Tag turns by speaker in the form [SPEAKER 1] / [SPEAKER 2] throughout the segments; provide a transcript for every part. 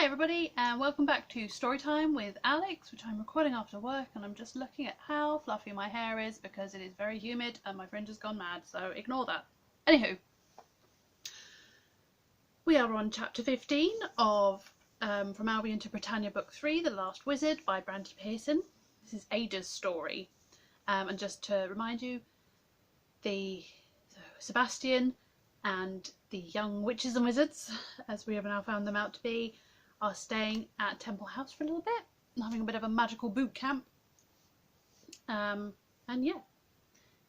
[SPEAKER 1] everybody, and welcome back to Storytime with Alex, which I'm recording after work, and I'm just looking at how fluffy my hair is because it is very humid and my fringe has gone mad, so ignore that. Anywho, we are on chapter 15 of From Allbyon to Britannia book 3, The Last Wizard by Brandy Pearson. This is Ada's story, and just to remind you, Sebastian and the young witches and wizards, as we have now found them out to be, are staying at Temple House for a little bit, having a bit of a magical boot camp. And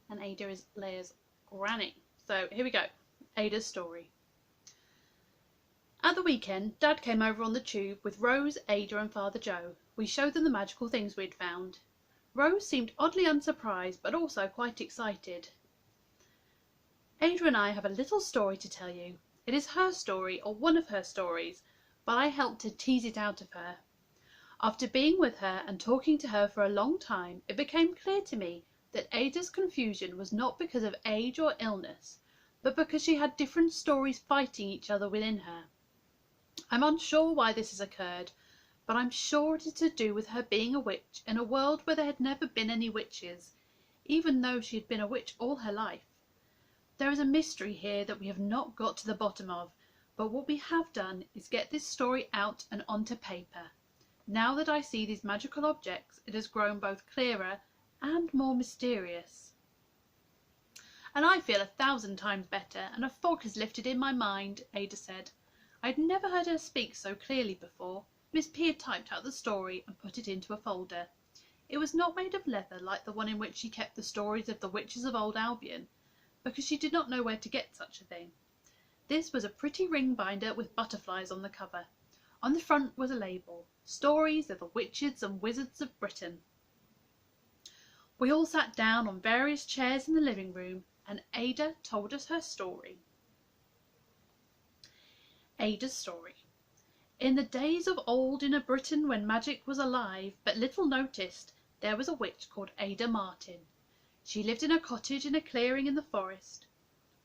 [SPEAKER 1] Ada is Leia's granny. So here we go, Ada's story. At the weekend, Dad came over on the tube with Rose, Ada and Father Joe. We showed them the magical things we'd found. Rose seemed oddly unsurprised, but also quite excited. Ada and I have a little story to tell you. It is her story, or one of her stories, but I helped to tease it out of her. After being with her and talking to her for a long time, it became clear to me that Ada's confusion was not because of age or illness, but because she had different stories fighting each other within her. I'm unsure why this has occurred, but I'm sure it is to do with her being a witch in a world where there had never been any witches, even though she had been a witch all her life. There is a mystery here that we have not got to the bottom of, but what we have done is get this story out and onto paper. Now that I see these magical objects, it has grown both clearer and more mysterious. And I feel 1,000 times better, and a fog has lifted in my mind, Ada said. I had never heard her speak so clearly before. Miss P had typed out the story and put it into a folder. It was not made of leather like the one in which she kept the stories of the witches of old Albion, because she did not know where to get such a thing. This was a pretty ring binder with butterflies on the cover. On the front was a label, Stories of the Witches and Wizards of Britain. We all sat down on various chairs in the living room, and Ada told us her story. Ada's story. In the days of old, in a Britain when magic was alive but little noticed, there was a witch called Ada Martin. She lived in a cottage in a clearing in the forest.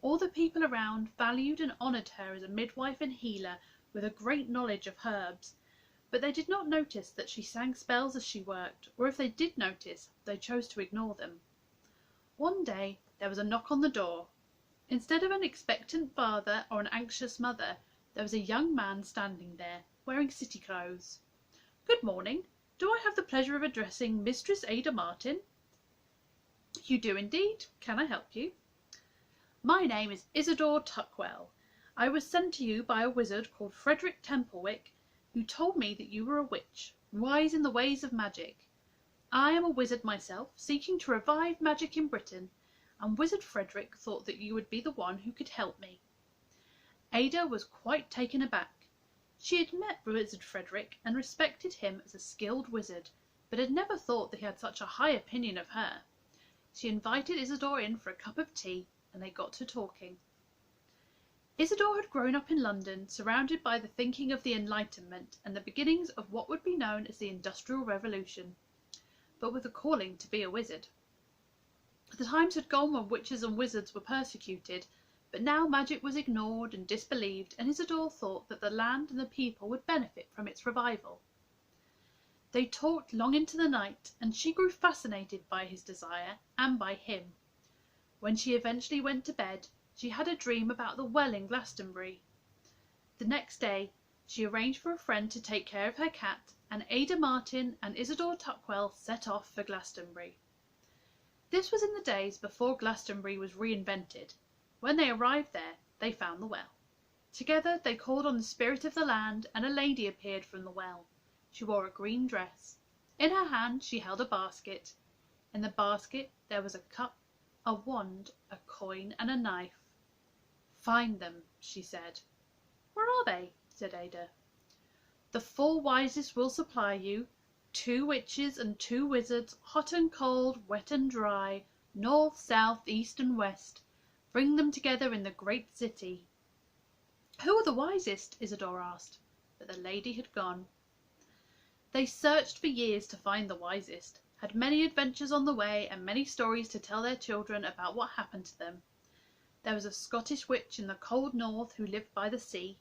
[SPEAKER 1] All the people around valued and honoured her as a midwife and healer with a great knowledge of herbs, but they did not notice that she sang spells as she worked, or if they did notice, they chose to ignore them. One day there was a knock on the door. Instead of an expectant father or an anxious mother, there was a young man standing there, wearing city clothes. "Good morning. Do I have the pleasure of addressing Mistress Ada Martin?" "You do indeed. Can I help you?" "My name is Isidore Tuckwell. I was sent to you by a wizard called Frederick Templewick, who told me that you were a witch, wise in the ways of magic. I am a wizard myself, seeking to revive magic in Britain, and Wizard Frederick thought that you would be the one who could help me." Ada was quite taken aback. She had met Wizard Frederick and respected him as a skilled wizard, but had never thought that he had such a high opinion of her. She invited Isidore in for a cup of tea, and they got to talking. Isidore had grown up in London, surrounded by the thinking of the Enlightenment and the beginnings of what would be known as the Industrial Revolution, but with a calling to be a wizard. The times had gone when witches and wizards were persecuted, but now magic was ignored and disbelieved, and Isidore thought that the land and the people would benefit from its revival. They talked long into the night, and she grew fascinated by his desire and by him. When she eventually went to bed, she had a dream about the well in Glastonbury. The next day, she arranged for a friend to take care of her cat, and Ada Martin and Isidore Tuckwell set off for Glastonbury. This was in the days before Glastonbury was reinvented. When they arrived there, they found the well. Together they called on the spirit of the land, and a lady appeared from the well. She wore a green dress. In her hand she held a basket. In the basket there was a cup, a wand, a coin, and a knife. "Find them," she said. "Where are they?" said Ada. "The 4 wisest will supply you, 2 witches and 2 wizards, hot and cold, wet and dry, north, south, east and west. Bring them together in the great city." "Who are the wisest?" Isidore asked, but the lady had gone. They searched for years to find the wisest, had many adventures on the way and many stories to tell their children about what happened to them. There was a Scottish witch in the cold north who lived by the sea,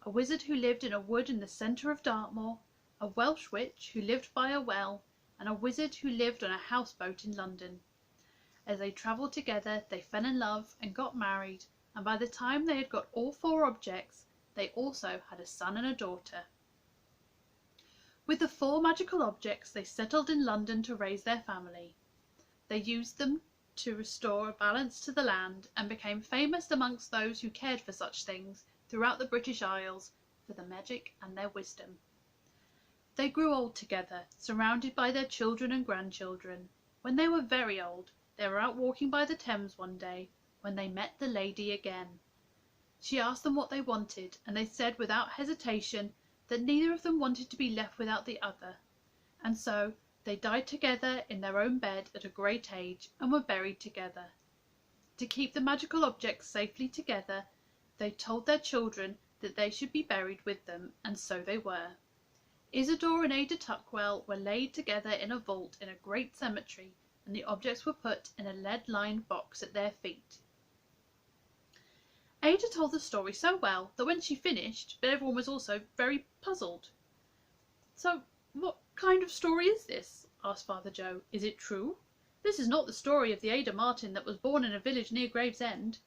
[SPEAKER 1] a wizard who lived in a wood in the centre of Dartmoor, a Welsh witch who lived by a well, and a wizard who lived on a houseboat in London. As they travelled together, they fell in love and got married, and by the time they had got all 4 objects, they also had a son and a daughter. With the 4 magical objects, they settled in London to raise their family. They used them to restore a balance to the land and became famous amongst those who cared for such things throughout the British Isles for their magic and their wisdom. They grew old together, surrounded by their children and grandchildren. When they were very old, they were out walking by the Thames one day when they met the lady again. She asked them what they wanted, and they said without hesitation that neither of them wanted to be left without the other, and so they died together in their own bed at a great age and were buried together. To keep the magical objects safely together, they told their children that they should be buried with them, and so they were. Isidore and Ada Tuckwell were laid together in a vault in a great cemetery, and the objects were put in a lead-lined box at their feet. Ada told the story so well that when she finished, everyone was also very puzzled. "So, what kind of story is this?" asked Father Joe. "Is it true? This is not the story of the Ada Martin that was born in a village near Gravesend."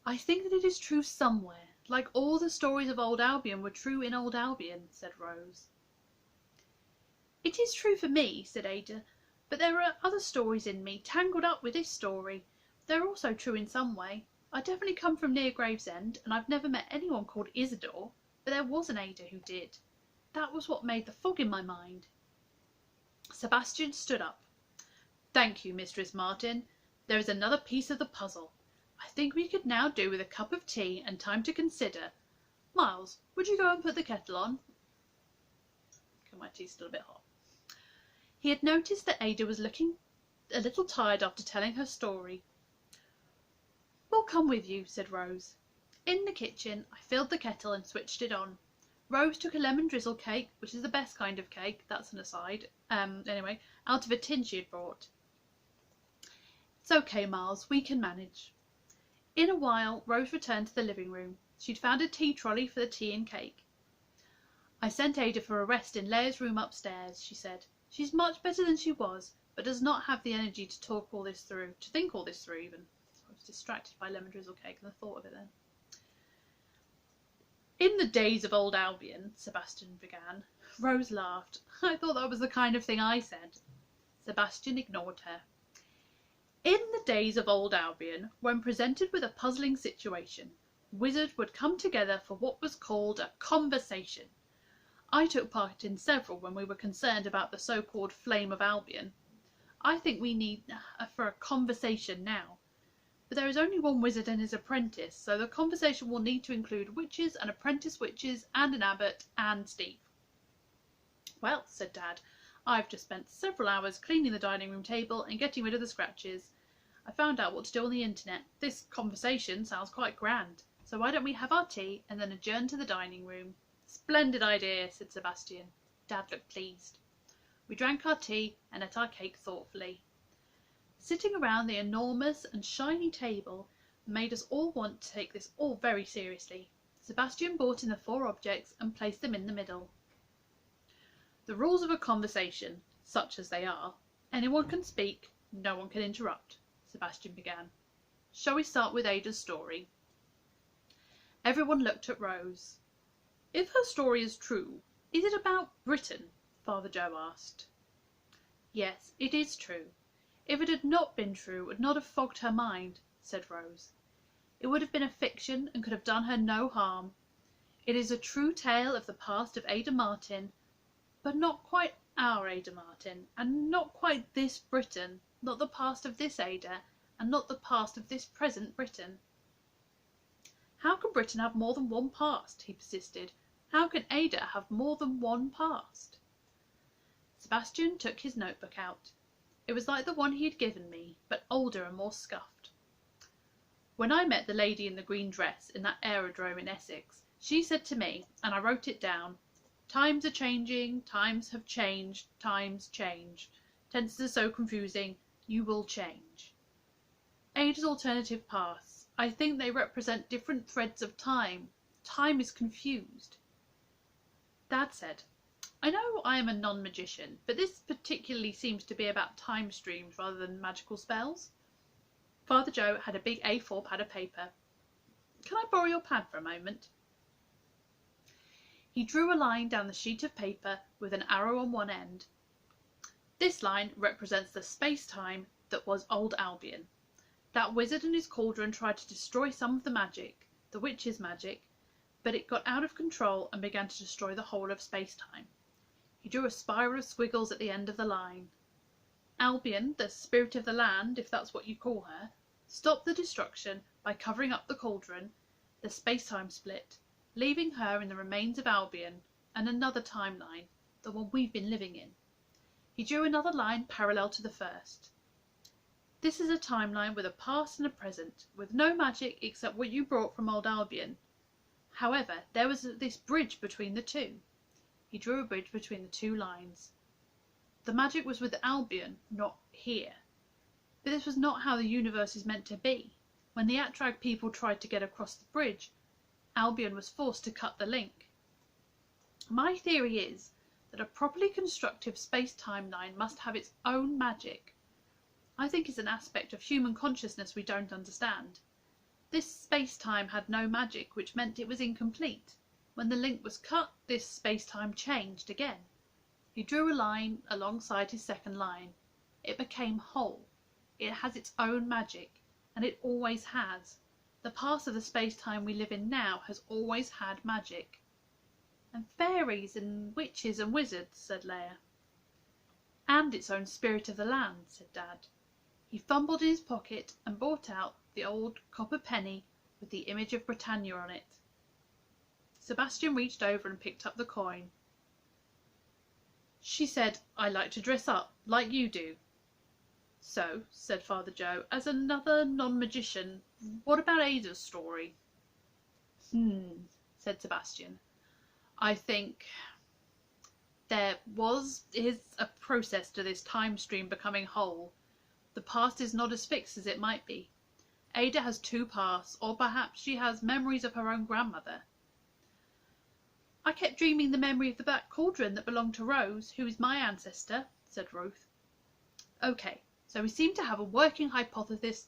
[SPEAKER 1] "I think that it is true somewhere, like all the stories of old Albion were true in old Albion," said Rose. "It is true for me," said Ada, "but there are other stories in me, tangled up with this story. They're also true in some way. I definitely come from near Gravesend, and I've never met anyone called Isidore, but there was an Ada who did. That was what made the fog in my mind." Sebastian stood up. "Thank you, Mistress Martin. There is another piece of the puzzle. I think we could now do with a cup of tea and time to consider. Miles, would you go and put the kettle on?" Okay, my tea's still a bit hot. He had noticed that Ada was looking a little tired after telling her story. "We'll come with you," said Rose. In the kitchen, I filled the kettle and switched it on. Rose took a lemon drizzle cake, which is the best kind of cake, that's an aside, anyway, out of a tin she had brought. "It's okay, Miles, we can manage." In a while, Rose returned to the living room. She'd found a tea trolley for the tea and cake. "I sent Ada for a rest in Leia's room upstairs," she said. "She's much better than she was, but does not have the energy to think all this through even. I was distracted by lemon drizzle cake and the thought of it then. "In the days of old Albion," Sebastian began. Rose laughed. "I thought that was the kind of thing I said." Sebastian ignored her. "In the days of old Albion, when presented with a puzzling situation, wizards would come together for what was called a conversation. I took part in several when we were concerned about the so-called Flame of Albion. I think we need for a conversation now. But there is only one wizard and his apprentice, so the conversation will need to include witches and apprentice witches and an abbot and Steve." "Well," said Dad, "I've just spent several hours cleaning the dining room table and getting rid of the scratches. I found out what to do on the internet. This conversation sounds quite grand, so why don't we have our tea and then adjourn to the dining room?" "Splendid idea," said Sebastian. Dad looked pleased. We drank our tea and ate our cake thoughtfully. Sitting around the enormous and shiny table made us all want to take this all very seriously. Sebastian brought in the 4 objects and placed them in the middle. "The rules of a conversation, such as they are, anyone can speak, no one can interrupt," Sebastian began. "Shall we start with Ada's story?" Everyone looked at Rose. "If her story is true, is it about Britain?" Father Joe asked. "Yes, it is true. If it had not been true, it would not have fogged her mind," said Rose. "It would have been a fiction and could have done her no harm. It is a true tale of the past of Ada Martin, but not quite our Ada Martin, and not quite this Britain, not the past of this Ada, and not the past of this present Britain." "How can Britain have more than one past?" he persisted. "How can Ada have more than one past?" Sebastian took his notebook out. It was like the one he had given me, but older and more scuffed. "When I met the lady in the green dress in that aerodrome in Essex, she said to me, and I wrote it down, 'Times are changing, times have changed, times change. Tenses are so confusing, you will change.' Ada's alternative paths, I think they represent different threads of time, Time is confused. Dad said, I know I am a non-magician, but this particularly seems to be about time streams rather than magical spells. Father Joe had a big A4 pad of paper. Can I borrow your pad for a moment? He drew a line down the sheet of paper with an arrow on one end. This line represents the space-time that was old Allbyon. That wizard and his cauldron tried to destroy some of the magic, the witch's magic, but it got out of control and began to destroy the whole of space-time. He drew a spiral of squiggles at the end of the line. Allbyon, the spirit of the land, if that's what you call her, stopped the destruction by covering up the cauldron. The space-time split, leaving her in the remains of Allbyon and another timeline, the one we've been living in. He drew another line parallel to the first. This is a timeline with a past and a present, with no magic except what you brought from old Allbyon. However, there was this bridge between the two. He drew a bridge between the two lines. The magic was with Allbyon, not here. But this was not how the universe is meant to be. When the Atrag people tried to get across the bridge, Allbyon was forced to cut the link. My theory is that a properly constructive space-time line must have its own magic. I think it's an aspect of human consciousness we don't understand. This space-time had no magic, which meant it was incomplete. When the link was cut, this space-time changed again. He drew a line alongside his second line. It became whole. It has its own magic, and it always has. The past of the space-time we live in now has always had magic. And fairies and witches and wizards, said Leia. And its own spirit of the land, said Dad. He fumbled in his pocket and brought out the old copper penny with the image of Britannia on it. Sebastian reached over and picked up the coin. She said, I like to dress up, like you do. So, said Father Joe, as another non-magician, what about Ada's story? Said Sebastian. I think there is a process to this time stream becoming whole. The past is not as fixed as it might be. Ada has two pasts, or perhaps she has memories of her own grandmother. I kept dreaming the memory of the black cauldron that belonged to Rose, who is my ancestor, said Ruth. Okay, so we seem to have a working hypothesis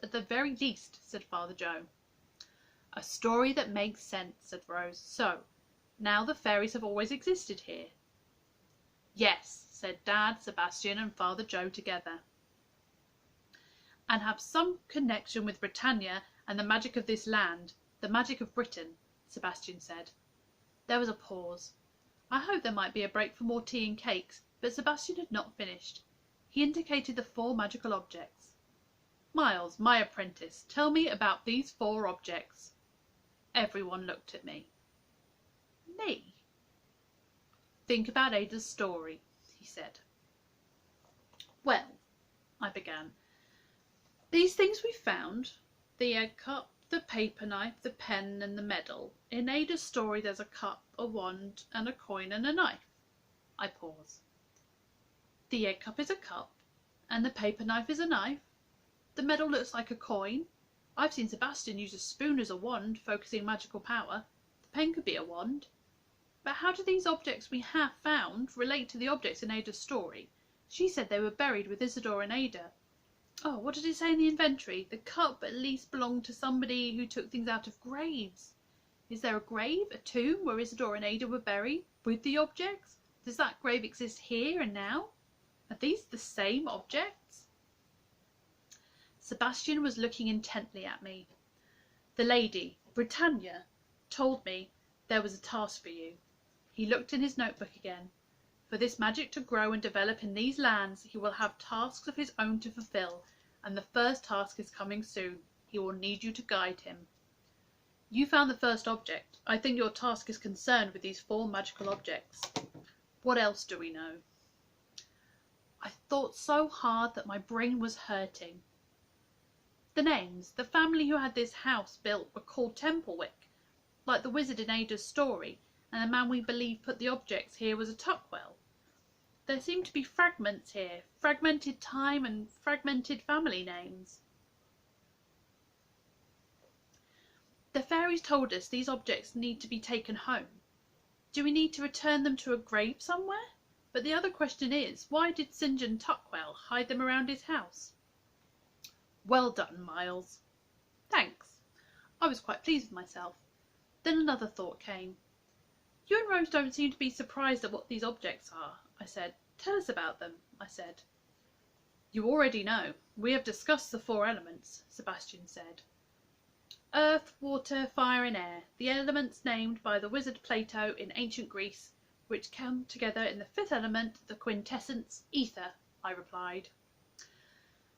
[SPEAKER 1] at the very least, said Father Joe. A story that makes sense, said Rose. So, now the fairies have always existed here. Yes, said Dad, Sebastian and Father Joe together. And have some connection with Britannia and the magic of this land, the magic of Britain, Sebastian said. There was a pause. I hoped there might be a break for more tea and cakes, but Sebastian had not finished. He indicated the 4 magical objects. Miles, my apprentice, tell me about these 4 objects. Everyone looked at me. Me? Think about Ada's story, he said. Well, I began. These things we found, the egg cup, the paper knife, the pen and the medal. In Ada's story there's a cup, a wand and a coin and a knife. I pause. The egg cup is a cup, and the paper knife is a knife. The medal looks like a coin. I've seen Sebastian use a spoon as a wand, focusing magical power. The pen could be a wand. But how do these objects we have found relate to the objects in Ada's story? She said they were buried with Isidore and Ada. Oh, what did it say in the inventory? The cup at least belonged to somebody who took things out of graves. Is there a grave, a tomb, where Isidore and Ada were buried, with the objects? Does that grave exist here and now? Are these the same objects? Sebastian was looking intently at me. The lady, Britannia, told me there was a task for you. He looked in his notebook again. For this magic to grow and develop in these lands, he will have tasks of his own to fulfill, and the first task is coming soon. He will need you to guide him. You found the first object. I think your task is concerned with these 4 magical objects. What else do we know? I thought so hard that my brain was hurting. The names. The family who had this house built were called Templewick, like the wizard in Ada's story, and the man we believe put the objects here was a Tuckwell. There seem to be fragments here, fragmented time and fragmented family names. fairies told us these objects need to be taken home. Do we need to return them to a grave somewhere? But the other question is, why did St. John Tuckwell hide them around his house? Well done, Miles. Thanks. I was quite pleased with myself. Then another thought came. You and Rose don't seem to be surprised at what these objects are, I said. Tell us about them, I said. You already know. We have discussed the 4 elements, Sebastian said. Earth, water, fire and air, the elements named by the wizard Plato in ancient Greece, which come together in the 5th element, the quintessence, ether, I replied.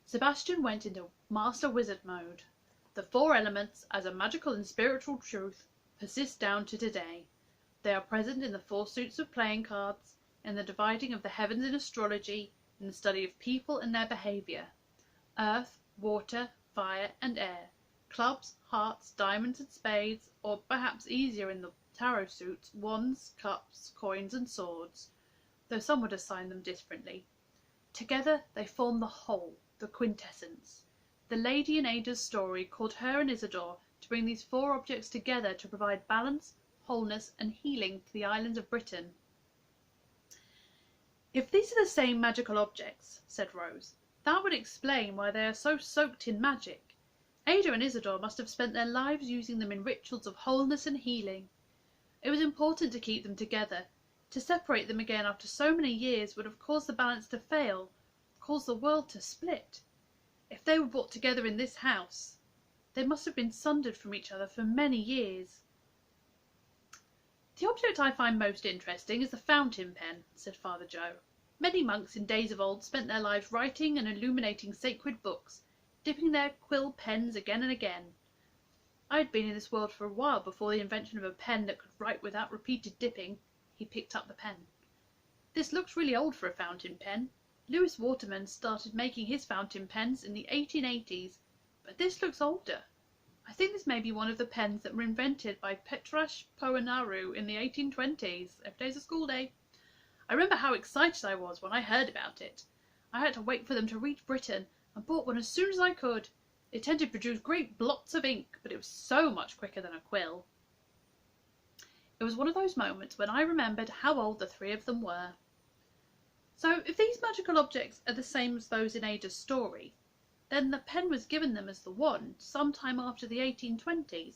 [SPEAKER 1] Sebastian went into master wizard mode. The 4 elements, as a magical and spiritual truth, persist down to today. They are present in the 4 suits of playing cards, in the dividing of the heavens in astrology, in the study of people and their behaviour. Earth, water, fire and air, clubs, hearts, diamonds and spades, or perhaps easier in the tarot suits, wands, cups, coins and swords, though some would assign them differently. Together they form the whole, the quintessence. The lady in Ada's story called her and Isidore to bring these 4 objects together to provide balance, wholeness and healing to the islands of Britain. If these are the same magical objects, said Rose, that would explain why they are so soaked in magic. Ada and Isidore must have spent their lives using them in rituals of wholeness and healing. It was important to keep them together. To separate them again after so many years would have caused the balance to fail, caused the world to split. If they were brought together in this house, they must have been sundered from each other for many years. The object I find most interesting is the fountain pen, said Father Joe. Many monks in days of old spent their lives writing and illuminating sacred books, dipping their quill pens again and again. I had been in this world for a while before the invention of a pen that could write without repeated dipping. He picked up the pen. This looks really old for a fountain pen. Lewis Waterman started making his fountain pens in the 1880s, but this looks older. I think this may be one of the pens that were invented by Petrash Poenaru in the 1820s. Every day's a school day. I remember how excited I was when I heard about it. I had to wait for them to reach Britain and bought one as soon as I could. It tended to produce great blots of ink, but it was so much quicker than a quill. It was one of those moments when I remembered how old the 3 of them were. So if these magical objects are the same as those in Ada's story, then the pen was given them as the wand sometime after the 1820s.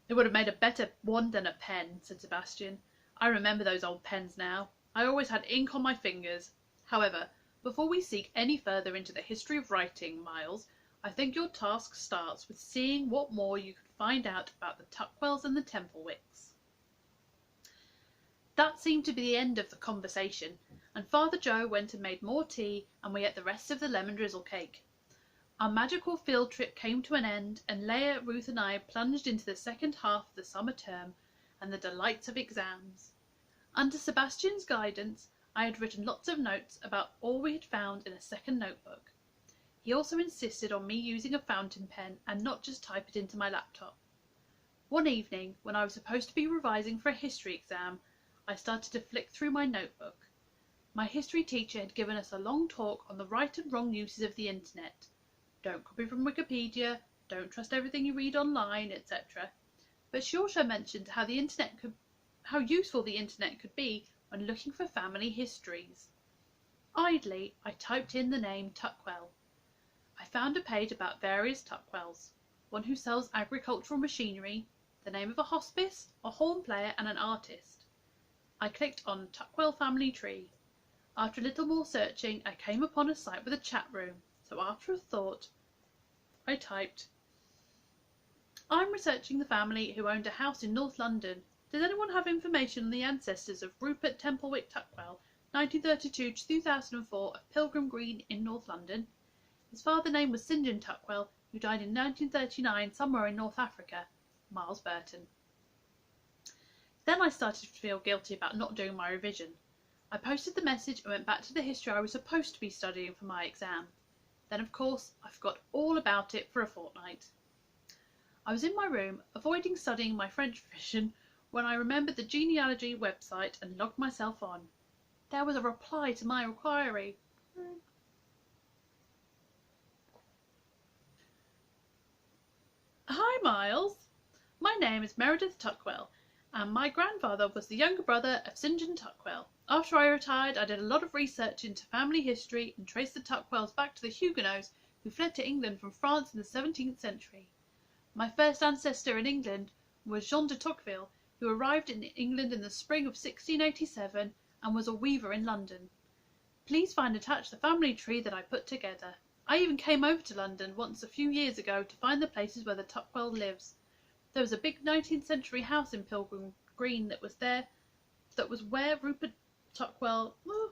[SPEAKER 1] It would have made a better wand than a pen, said Sebastian. I remember those old pens now. I always had ink on my fingers. However, before we seek any further into the history of writing, Miles, I think your task starts with seeing what more you could find out about the Tuckwells and the Templewicks. That seemed to be the end of the conversation, and Father Joe went and made more tea, and we ate the rest of the lemon drizzle cake. Our magical field trip came to an end, and Leah, Ruth and I plunged into the second half of the summer term and the delights of exams. Under Sebastian's guidance, I had written lots of notes about all we had found in a second notebook. He also insisted on me using a fountain pen and not just type it into my laptop. One evening, when I was supposed to be revising for a history exam, I started to flick through my notebook. My history teacher had given us a long talk on the right and wrong uses of the internet. Don't copy from Wikipedia, don't trust everything you read online, etc. But she also mentioned how useful the internet could be when looking for family histories. Idly, I typed in the name Tuckwell. I found a page about various Tuckwells, one who sells agricultural machinery, the name of a hospice, a horn player and an artist. I clicked on Tuckwell Family Tree. After a little more searching, I came upon a site with a chat room, so after a thought, I typed, I'm researching the family who owned a house in North London. Does anyone have information on the ancestors of Rupert Templewick Tuckwell, 1932 to 2004, of Pilgrim Green in North London? His father's name was St. John Tuckwell, who died in 1939 somewhere in North Africa. Miles Burton. Then I started to feel guilty about not doing my revision. I posted the message and went back to the history I was supposed to be studying for my exam. Then, of course, I forgot all about it for a fortnight. I was in my room, avoiding studying my French revision, when I remembered the genealogy website and logged myself on. There was a reply to my inquiry. Miles. My name is Meredith Tuckwell, and my grandfather was the younger brother of St. John Tuckwell. After I retired, I did a lot of research into family history and traced the Tuckwells back to the Huguenots who fled to England from France in the 17th century. My first ancestor in England was Jean de Tocqueville, who arrived in England in the spring of 1687 and was a weaver in London. Please find attached the family tree that I put together. I even came over to London once a few years ago to find the places where the Tuckwell lives. There was a big 19th century house in Pilgrim Green that was where Rupert Tuckwell... Oh.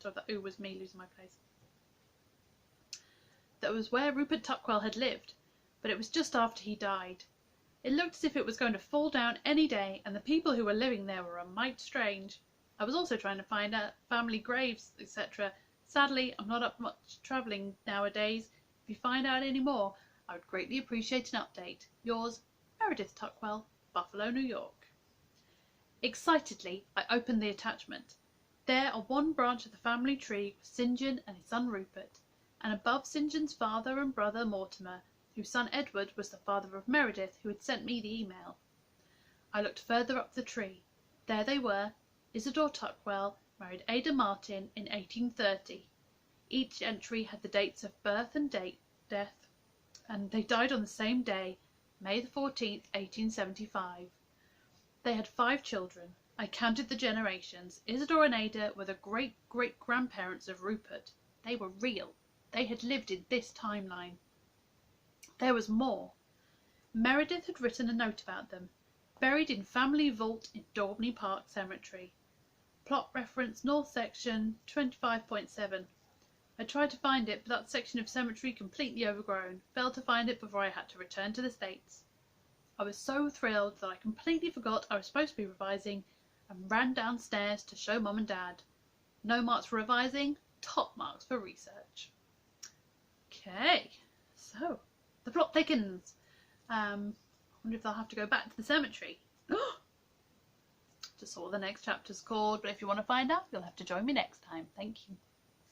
[SPEAKER 1] Sorry, that ooh was me losing my place. That was where Rupert Tuckwell had lived, but it was just after he died. It looked as if it was going to fall down any day, and the people who were living there were a mite strange. I was also trying to find out family graves, etc. Sadly, I'm not up much travelling nowadays. If you find out any more, I would greatly appreciate an update. Yours, Meredith Tuckwell, Buffalo, New York. Excitedly, I opened the attachment. There, on one branch of the family tree, was St. John and his son Rupert, and above St. John's father and brother Mortimer, whose son Edward was the father of Meredith, who had sent me the email. I looked further up the tree. There they were, Isidore Tuckwell married Ada Martin in 1830. Each entry had the dates of birth and death, and they died on the same day, May the 14th, 1875. They had 5 children. I counted the generations. Isidore and Ada were the great-great-grandparents of Rupert. They were real. They had lived in this timeline. There was more. Meredith had written a note about them, buried in family vault in Daubney Park Cemetery. Plot reference North Section 25.7. I tried to find it, but that section of cemetery completely overgrown. Failed to find it before I had to return to the States. I was so thrilled that I completely forgot I was supposed to be revising and ran downstairs to show Mum and Dad. No marks for revising, top marks for research. Okay, so the plot thickens. I wonder if they'll have to go back to the cemetery. Just saw what the next chapter's called, but if you want to find out, you'll have to join me next time. Thank you.